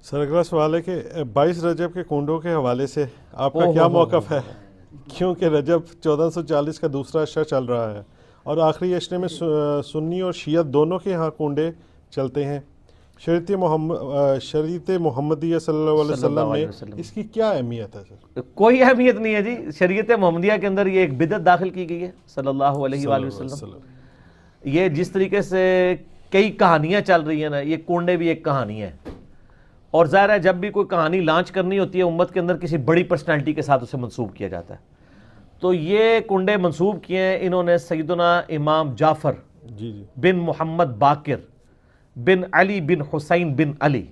سر اگلا سوال ہے کہ 22 رجب کے کنڈوں کے حوالے سے آپ کا کیا موقف ہے؟ کیونکہ رجب 1440 کا دوسرا عشرہ چل رہا ہے اور آخری عشرے میں سنی اور شیعہ دونوں کے ہاں کنڈے چلتے ہیں. شریعت محمدیہ صلی اللہ علیہ وسلم میں اس کی کیا اہمیت ہے سر؟ کوئی اہمیت نہیں ہے جی. شریعت محمدیہ کے اندر یہ ایک بدعت داخل کی گئی ہے صلی اللہ علیہ وآلہ وسلم. یہ جس طریقے سے کئی کہانیاں چل رہی ہیں نا، یہ کنڈے بھی ایک کہانی ہے. اور ظاہر ہے جب بھی کوئی کہانی لانچ کرنی ہوتی ہے امت کے اندر کسی بڑی پرسنالٹی کے ساتھ اسے منسوب کیا جاتا ہے. تو یہ کنڈے منسوب کیے ہیں انہوں نے سیدنا امام جعفر بن محمد باقر بن علی بن حسین بن علی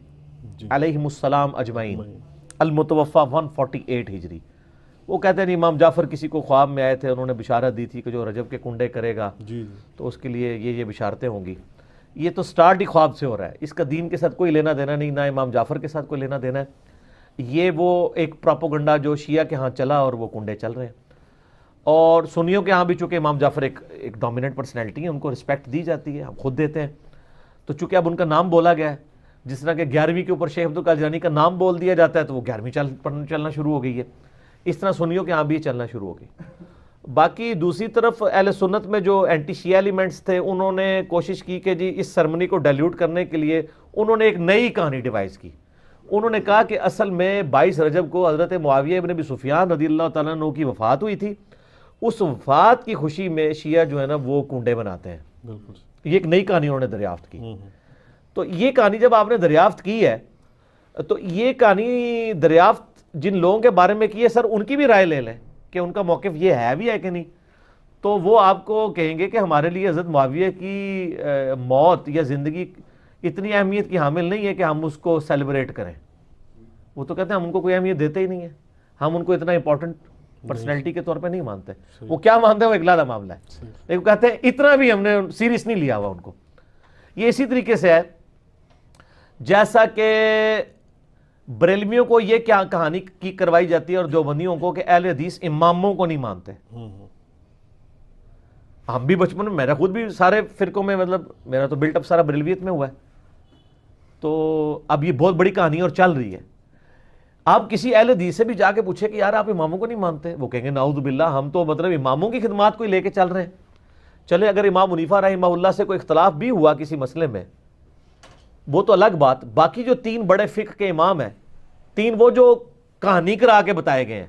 علیہم السلام اجمعین، المتوفى 148 ہجری. وہ کہتے ہیں امام جعفر کسی کو خواب میں آئے تھے، انہوں نے بشارت دی تھی کہ جو رجب کے کنڈے کرے گا تو اس کے لیے یہ بشارتیں ہوں گی. یہ تو سٹارٹ ہی خواب سے ہو رہا ہے. اس کا دین کے ساتھ کوئی لینا دینا نہیں، نہ امام جعفر کے ساتھ کوئی لینا دینا ہے. یہ وہ ایک پروپیگنڈا جو شیعہ کے ہاں چلا اور وہ کنڈے چل رہے ہیں. اور سنیوں کے ہاں بھی چونکہ امام جعفر ایک ڈومیننٹ پرسنالٹی ہے، ان کو رسپیکٹ دی جاتی ہے، ہم خود دیتے ہیں. تو چونکہ اب ان کا نام بولا گیا ہے، جس طرح کہ 11ویں کے اوپر شیخ عبدالقادر جیلانی کا نام بول دیا جاتا ہے تو وہ 11ویں چلنا شروع ہو گئی ہے. اس طرح سنیوں کے ہاں بھی چلنا شروع ہو گئی. باقی دوسری طرف اہل سنت میں جو اینٹی شیعہ ایلیمنٹس تھے انہوں نے کوشش کی کہ جی اس سرمنی کو ڈیلیوٹ کرنے کے لیے انہوں نے ایک نئی کہانی ڈیوائز کی. انہوں نے کہا کہ اصل میں 22 رجب کو حضرت معاویہ ابن ابی سفیان رضی اللہ تعالیٰ عنہ کی وفات ہوئی تھی. اس وفات کی خوشی میں شیعہ جو ہے نا وہ کنڈے بناتے ہیں. یہ ایک نئی کہانی انہوں نے دریافت کی. تو یہ کہانی جب آپ نے دریافت کی ہے تو یہ کہانی دریافت جن لوگوں کے بارے میں کی ہے سر ان کی بھی رائے لے لیں کہ ان کا موقف یہ ہے بھی ہے کہ نہیں. تو وہ آپ کو کہیں گے کہ ہمارے لیے حضرت معاویہ کی موت یا زندگی اتنی اہمیت کی حامل نہیں ہے کہ ہم اس کو سیلیبریٹ کریں. وہ تو کہتے ہیں ہم ان کو کوئی اہمیت دیتے ہی نہیں ہے، ہم ان کو اتنا امپورٹنٹ پرسنالٹی کے طور پہ نہیں مانتے. وہ کیا مانتے ہیں وہ ایک علیحدہ معاملہ ہے، لیکن کہتے ہیں اتنا بھی ہم نے سیریس نہیں لیا ہوا ان کو. یہ اسی طریقے سے ہے جیسا کہ بریلویوں کو یہ کیا کہانی کی کروائی جاتی ہے اور دیوبندیوں کو کہ اہل حدیث اماموں کو نہیں مانتے. ہم بھی بچپن میں، میرا خود بھی سارے فرقوں میں، مطلب میرا تو بلٹ اپ سارا بریلویت میں ہوا ہے. تو اب یہ بہت بڑی کہانی اور چل رہی ہے. آپ کسی اہل حدیث سے بھی جا کے پوچھے کہ یار آپ اماموں کو نہیں مانتے، وہ کہیں گے نعوذ باللہ ہم تو مطلب اماموں کی خدمات کو لے کے چل رہے ہیں. چلے اگر امام حنیفہ رحمہ اللہ سے کوئی اختلاف بھی ہوا کسی مسئلے میں وہ تو الگ بات. باقی جو 3 بڑے فقہ کے امام ہیں، 3 وہ جو کہانی کرا کے بتائے گئے ہیں،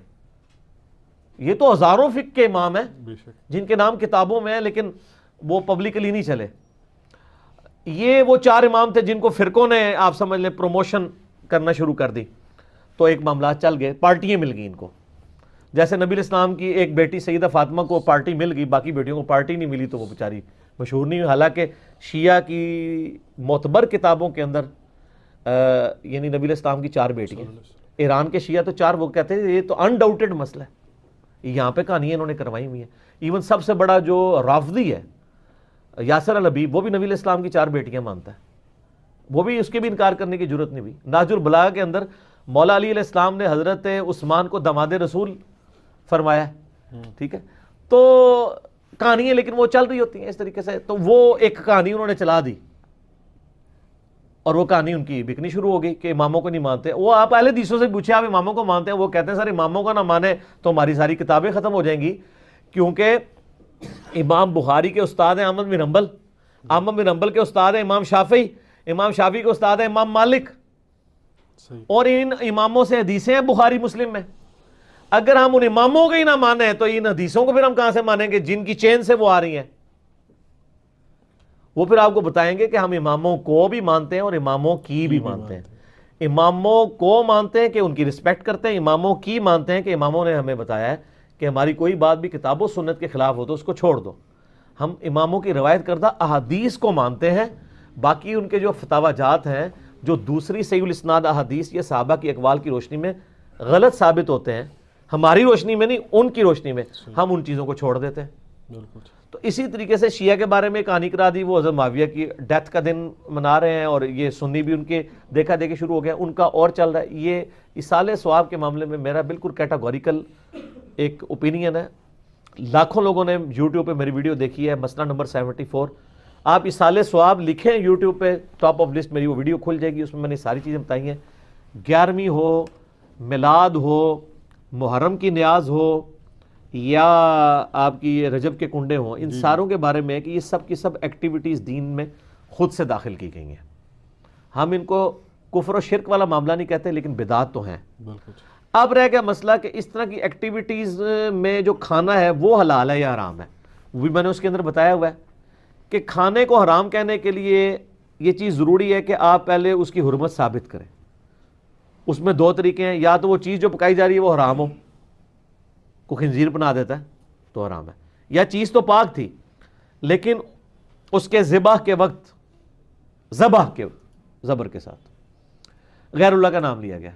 یہ تو ہزاروں فقہ کے امام ہیں جن کے نام کتابوں میں ہیں لیکن وہ پبلکلی نہیں چلے. یہ وہ 4 امام تھے جن کو فرقوں نے آپ سمجھ لیں پروموشن کرنا شروع کر دی. تو ایک معاملات چل گئے، پارٹیاں مل گئیں ان کو. جیسے نبی الاسلام کی ایک بیٹی سیدہ فاطمہ کو پارٹی مل گئی، باقی بیٹیوں کو پارٹی نہیں ملی تو وہ بیچاری مشہور نہیں ہوئی. حالانکہ شیعہ کی معتبر کتابوں کے اندر یعنی نبی الاسلام کی 4 بیٹیاں، ایران کے شیعہ تو 4، وہ کہتے ہیں یہ تو انڈاؤٹڈ مسئلہ ہے. یہاں پہ کہانیاں انہوں نے کروائی ہوئی ہیں. ایون سب سے بڑا جو رافضی ہے یاسر الحبیب، وہ بھی نبی الاسلام کی 4 بیٹیاں مانتا ہے. وہ بھی اس کے بھی انکار کرنے کی ضرورت نہیں ہوئی. نہج البلاغہ کے اندر مولا علی علیہ السلام نے حضرت عثمان کو داماد رسول فرمایا ہے. ٹھیک ہے، تو کہانیاں لیکن وہ چل رہی ہوتی ہیں اس طریقے سے. تو وہ ایک کہانی انہوں نے چلا دی اور وہ کہانی ان کی بکنی شروع ہو گئی کہ اماموں کو نہیں مانتے. وہ آپ اہل حدیثوں سے پوچھے آپ اماموں کو مانتے ہیں، وہ کہتے ہیں سر اماموں کو نہ مانے تو ہماری ساری کتابیں ختم ہو جائیں گی. کیونکہ امام بخاری کے استاد ہیں احمد بن حنبل، احمد بن حنبل کے استاد ہیں امام شافعی، امام شافعی کے استاد ہیں امام مالک، اور ان اماموں سے حدیثیں ہیں بخاری مسلم میں. اگر ہم ان اماموں کو ہی نہ مانیں تو ان حدیثوں کو پھر ہم کہاں سے مانیں گے جن کی چین سے وہ آ رہی ہیں. وہ پھر آپ کو بتائیں گے کہ ہم اماموں کو بھی مانتے ہیں اور اماموں کی بھی مانتے ہیں. اماموں کو مانتے ہیں کہ ان کی رسپیکٹ کرتے ہیں، اماموں کی مانتے ہیں کہ اماموں نے ہمیں بتایا ہے کہ ہماری کوئی بات بھی کتاب و سنت کے خلاف ہو تو اس کو چھوڑ دو. ہم اماموں کی روایت کردہ احادیث کو مانتے ہیں. باقی ان کے جو فتاوی جات ہیں جو دوسری صحیح الاسناد احادیث یا صحابہ کی اقوال کی روشنی میں غلط ثابت ہوتے ہیں، ہماری روشنی میں نہیں ان کی روشنی میں ہم ان چیزوں کو چھوڑ دیتے ہیں. تو اسی طریقے سے شیعہ کے بارے میں کہانی کرا دی. وہ حضرت معاویہ کی ڈیتھ کا دن منا رہے ہیں اور یہ سنی بھی ان کے دیکھا دیکھی شروع ہو گیا، ان کا اور چل رہا ہے. یہ اصالہ ثواب کے معاملے میں میرا بالکل کیٹاگوریکل ایک اوپینین ہے. لاکھوں لوگوں نے یوٹیوب پہ میری ویڈیو دیکھی ہے، مسئلہ نمبر 74. آپ اصالہ ثواب لکھیں یوٹیوب پہ، ٹاپ آف لسٹ میری وہ ویڈیو کھل جائے گی، اس میں میں نے ساری چیزیں بتائی ہیں 11ویں ہو, میلاد ہو, محرم کی نیاز ہو, یا آپ کی یہ رجب کے کنڈے ہوں, ان ساروں کے بارے میں کہ یہ سب کی سب ایکٹیویٹیز دین میں خود سے داخل کی گئی ہیں. ہم ان کو کفر و شرک والا معاملہ نہیں کہتے, لیکن بدعات تو ہیں. اب رہ گیا مسئلہ کہ اس طرح کی ایکٹیویٹیز میں جو کھانا ہے وہ حلال ہے یا حرام ہے. وہ بھی میں نے اس کے اندر بتایا ہوا ہے کہ کھانے کو حرام کہنے کے لیے یہ چیز ضروری ہے کہ آپ پہلے اس کی حرمت ثابت کریں. اس میں دو طریقے ہیں, یا تو وہ چیز جو پکائی جا رہی ہے وہ حرام ہو, کو خنزیر بنا دیتا ہے تو حرام ہے, یا چیز تو پاک تھی لیکن اس کے ذبح کے وقت زبر کے ساتھ غیر اللہ کا نام لیا گیا,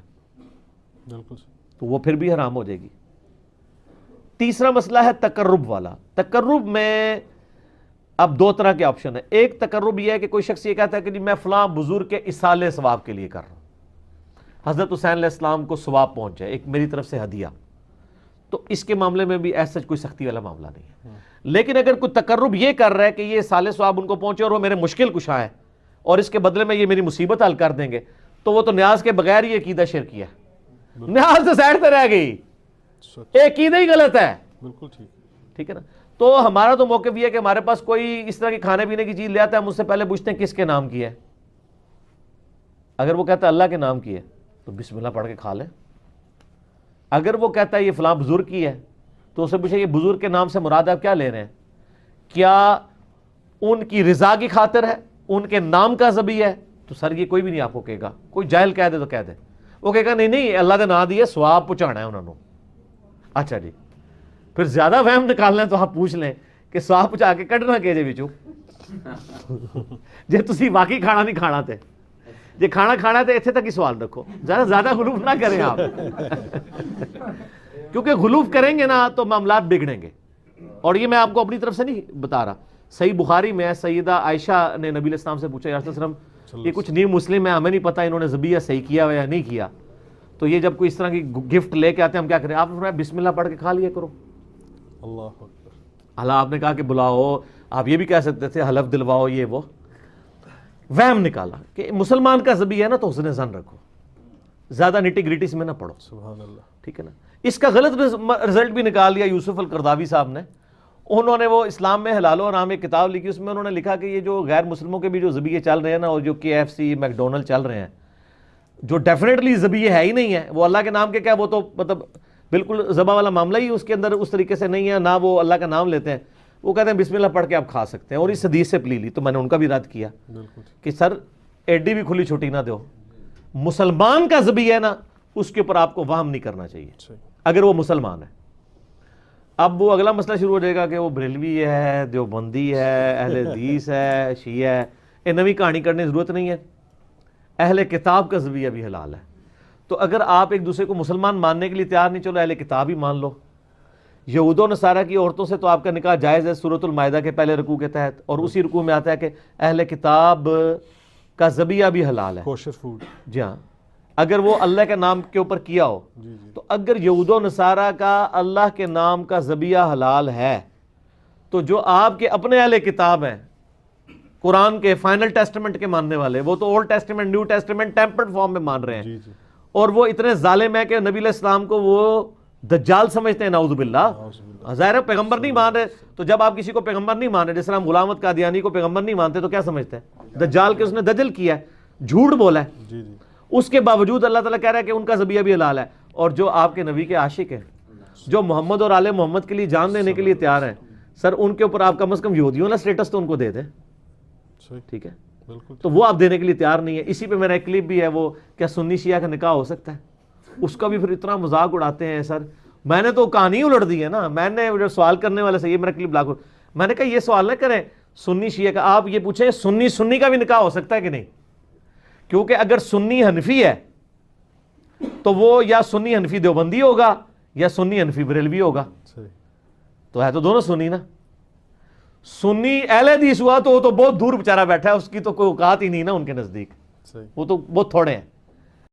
تو وہ پھر بھی حرام ہو جائے گی. تیسرا مسئلہ ہے تقرب والا. تقرب میں اب دو طرح کے آپشن ہیں. ایک تقرب یہ ہے کہ کوئی شخص یہ کہتا ہے کہ جی میں فلاں بزرگ کے اصالے ثواب کے لیے کر رہا ہوں, حضرت حسین علیہ السلام کو ثواب پہنچ جائے, ایک میری طرف سے ہدیہ. تو اس کے معاملے میں بھی ایسا کوئی سختی والا معاملہ نہیں ہے. لیکن اگر کوئی تقرب یہ کر رہا ہے کہ یہ اصالے ثواب ان کو پہنچے اور وہ میرے مشکل کشا ہے اور اس کے بدلے میں یہ میری مصیبت حل کر دیں گے, تو وہ تو نیاز کے بغیر ہی عقیدہ شرکی ہے. نیاز تو سائڈ پہ رہ گئی, عقیدہ ہی غلط ہے. بالکل ٹھیک ہے نا. تو ہمارا تو موقف یہ ہے کہ ہمارے پاس کوئی اس طرح کی کھانے پینے کی چیز لے آتا ہے, ہم اس سے پہلے پوچھتے ہیں کس کے نام کی ہے. اگر وہ کہتا ہے اللہ کے نام کی ہے تو بسم اللہ پڑھ کے کھا لیں. اگر وہ کہتا ہے یہ فلاں بزرگ کی ہے تو اسے پوچھے یہ بزرگ کے نام سے مراد آپ کیا لے رہے ہیں, کیا ان کی رضا کی خاطر ہے, ان کے نام کا ذبیح ہے؟ تو سر یہ کوئی بھی نہیں آپ کو کہے گا. کوئی جاہل کہہ دے تو کہہ دے, وہ کہے گا نہیں اللہ کا نام دیے ثواب پہنچانا ہے انہوں نے. اچھا جی, پھر زیادہ وہم نکالنا ہے تو آپ پوچھ لیں کہ ثواب پہنچا کے کڈنا کہ جے وچوں جے تسی واقعی کھانا نہیں کھانا تے, جے کھانا کھانا تے ایتھے تک ہی سوال رکھو, زیادہ غلوف نہ کریں آپ کیونکہ غلوف کریں گے نا تو معاملات بگڑیں گے. اور یہ میں آپ کو اپنی طرف سے نہیں بتا رہا. صحیح بخاری میں سیدہ عائشہ نے نبی علیہ السلام سے پوچھا یا رسول اللہ علیہ وسلم یہ کچھ نیو مسلم ہے, ہمیں نہیں پتا انہوں نے ذبیحہ صحیح کیا ہوا یا نہیں کیا, تو یہ جب کوئی اس طرح کی گفٹ لے کے آتے ہیں ہم کیا کریں؟ آپ نے فرمایا بسم اللہ پڑھ کے کھا لیا کرو. اللہ اکبر. اللہ آپ نے کہا کہ بلاؤ, آپ یہ بھی کہہ سکتے تھے حلف دلواؤ, یہ وہ وہم نکالا کہ مسلمان کا ذبیحہ ہے نا تو حسن ظن رکھو, زیادہ نٹی گریٹی میں نہ پڑھو. سبحان اللہ. ٹھیک ہے نا. اس کا غلط رزلٹ بھی نکال لیا یوسف القرداوی صاحب نے. انہوں نے وہ اسلام میں حلال و حرام ایک کتاب لکھی, اس میں انہوں نے لکھا کہ یہ جو غیر مسلموں کے بھی جو ذبیحے چل رہے ہیں نا, اور جو KFC میکڈونلڈ چل رہے ہیں, جو ڈیفینیٹلی ذبیحے ہے ہی نہیں ہے, وہ اللہ کے نام کے کیا, وہ تو مطلب بالکل ذبح والا معاملہ ہی اس کے اندر اس طریقے سے نہیں ہے, نہ وہ اللہ کا نام لیتے ہیں. وہ کہتے ہیں بسم اللہ پڑھ کے آپ کھا سکتے ہیں, اور اس حدیث سے پلی لی. تو میں نے ان کا بھی رد کیا کہ سر ایڈی بھی کھلی چھٹی نہ دو, مسلمان کا ذبیحہ ہے نا اس کے اوپر آپ کو وہم نہیں کرنا چاہیے اگر وہ مسلمان ہے. اب وہ اگلا مسئلہ شروع ہو جائے گا کہ وہ بریلوی ہے, دیوبندی ہے, اہل حدیث ہے, شیعہ ہے. یہ نئی کہانی کرنے کی ضرورت نہیں ہے. اہل کتاب کا ذبیحہ بھی حلال ہے. تو اگر آپ ایک دوسرے کو مسلمان ماننے کے لیے تیار نہیں, چلو اہل کتاب ہی مان لو. یہود و نصارہ کی عورتوں سے تو آپ کا نکاح جائز ہے سورۃ المائدہ کے پہلے رکوع کے تحت, اور اسی رکوع میں آتا ہے کہ اہل کتاب کا ذبیحہ بھی حلال ہے, کوشر فوڈ. جی ہاں, اگر وہ اللہ کے نام کے اوپر کیا ہو. تو اگر یہود و نصارہ کا اللہ کے نام کا ذبیحہ حلال ہے, تو جو آپ کے اپنے اہل کتاب ہیں قرآن کے فائنل ٹیسٹمنٹ کے ماننے والے, وہ تو old testament new testament tempered form میں مان رہے ہیں, اور وہ اتنے ظالم ہیں کہ نبی علیہ السلام کو وہ دجال سمجھتے ہیں, نعوذ باللہ. ظاہر ہے پیغمبر نہیں مان رہے, تو جب آپ کسی کو پیغمبر نہیں مان رہے, جس طرح ہم غلام احمد قادیانی کو پیغمبر نہیں مانتے, تو کیا سمجھتے ہیں؟ دجال کے اس نے دجل کیا ہے, جھوٹ بولا ہے. اس کے باوجود اللہ تعالیٰ کہہ رہا ہے کہ ان کا ذبیحہ بھی حلال ہے. اور جو آپ کے نبی کے عاشق ہیں, جو محمد اور آل محمد کے لیے جان دینے کے لیے تیار ہیں, سر ان کے اوپر آپ کم از کم یہودیوں والا اسٹیٹس تو ان کو دے دیں. ٹھیک ہے, تو وہ آپ دینے کے لیے تیار نہیں ہے. اسی پہ میرا ایک کلپ بھی ہے, وہ کیا سنی شیعہ کا نکاح ہو سکتا ہے, اس کا بھی پھر اتنا مذاق اڑاتے ہیں. سر میں نے تو کہانی الٹ دی ہے نا, میں نے سوال کرنے والے سے یہ میرا کلپ بلاک, میں نے کہا یہ سوال نہ کریں سنی شیعہ کا, آپ یہ پوچھیں سنی کا بھی نکاح ہو سکتا ہے کہ نہیں, کیونکہ اگر سنی حنفی ہے تو وہ یا سنی حنفی دیوبندی ہوگا یا سنی حنفی بریلوی ہوگا, تو ہے تو دونوں سنی نا. سنی اہل حدیث ہوا تو وہ تو بہت دور بیچارہ بیٹھا ہے, اس کی تو کوئی اوقات ہی نہیں نا ان کے نزدیک, وہ تو بہت تھوڑے ہیں.